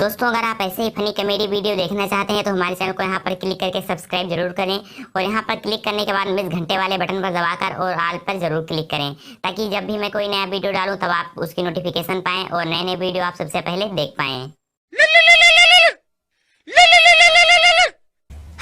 दोस्तों अगर आप ऐसे ही फनी कॉमेडी वीडियो देखना चाहते हैं तो हमारे चैनल को यहाँ पर क्लिक करके सब्सक्राइब जरूर करें और यहाँ पर क्लिक करने के बाद मिस घंटे वाले बटन पर दबाकर और ऑल पर जरूर क्लिक करें ताकि जब भी मैं कोई नया वीडियो डालूं तब आप उसकी नोटिफिकेशन पाएं और नए नए वीडियो आप सबसे पहले देख पाएं।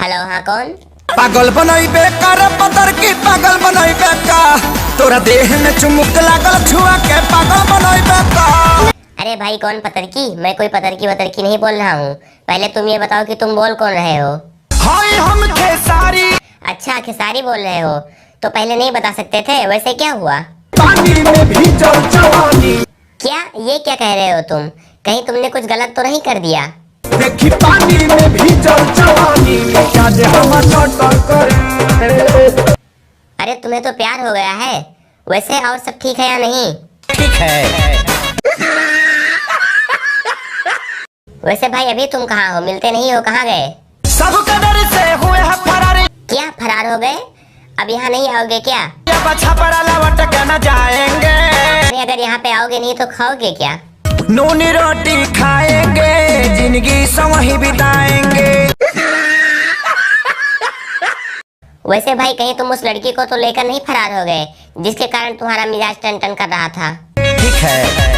हेलो, हाँ कौन? पागल बनाई बेकार पतर की पागल बनाई बेकार तोरा देह में चुमुक लागल छुआ के पागल बनाई बेकार। अरे भाई कौन पतर की? मैं कोई पतर की नहीं बोल रहा हूँ। पहले तुम ये बताओ कि तुम बोल कौन रहे हो? हाय हम खेसारी। अच्छा खेसारी बोल रहे हो तो पहले नहीं बता सकते थे? वैसे क्या हुआ? पानी में भी जल जवानी। क्या ये क्या कह रहे हो तुम? कहीं तुमने कुछ गलत तो नहीं कर दिया? देखी पानी में भी जल जवानी क्या जे हम टटर करे। अरे तुम्हें तो प्यार हो गया है। वैसे और सब ठीक है या नहीं? ठीक है। वैसे भाई अभी तुम कहाँ हो? मिलते नहीं हो, कहाँ गए? सब कदर से हुए है फरारी। क्या फरार हो गए? अब यहाँ नहीं आओगे क्या? ये बच्चा पड़ा लौट के न जाएंगे। अरे अगर यहाँ पे आओगे नहीं तो खाओगे क्या? नूनी रोटी खाएंगे जिंदगी संग ही बिताएंगे। वैसे भाई कहीं तुम उस लड़की को तो लेकर नहीं फरार हो गए जिसके कारण तुम्हारा मिजाज टन टन कर रहा था? ठीक है।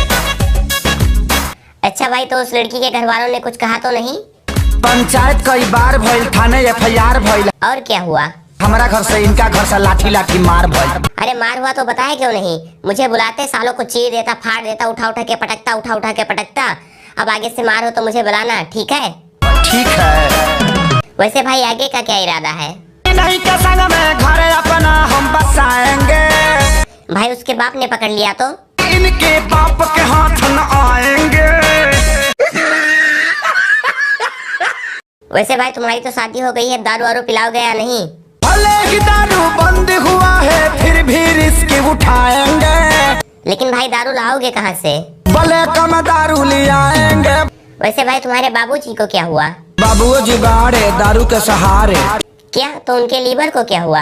अच्छा भाई तो उस लड़की के घर वालों ने कुछ कहा तो नहीं? पंचायत कई बार भइल, थाने एफआईआर भइल। और क्या हुआ? हमारा घर से इनका घर से लाठी लाठी मार भइल। अरे मार हुआ तो बताया क्यों नहीं? मुझे बुलाते, सालों को चीर देता, फाड़ देता, उठा उठा के पटकता। अब आगे से मार हो तो मुझे बुलाना, ठीक है? ठीक है। वैसे भाई आगे का क्या इरादा है? नहीं के संग में घर अपना हम बसाएंगे। भाई उसके बाप ने पकड़ लिया तो? इनके बाप के हाथ न आएंगे। वैसे भाई तुम्हारी तो शादी हो गई है, दारू वारू पिलाओगे या नहीं? भले ही दारू बंद हुआ है फिर भी रिस्क उठाएंगे। लेकिन भाई दारू लाओगे कहाँ से? भले कम दारू ले आएंगे। वैसे भाई तुम्हारे बाबूजी को क्या हुआ? बाबूजी गाड़े दारू के सहारे। क्या तो उनके लीवर को क्या हुआ?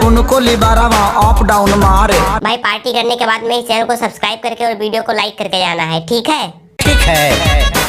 उनको लिबारावा अप डाउन मारे। भाई पार्टी करने के बाद में इस चैनल को सब्सक्राइब करके और वीडियो को लाइक करके जाना है, ठीक है? ठीक है।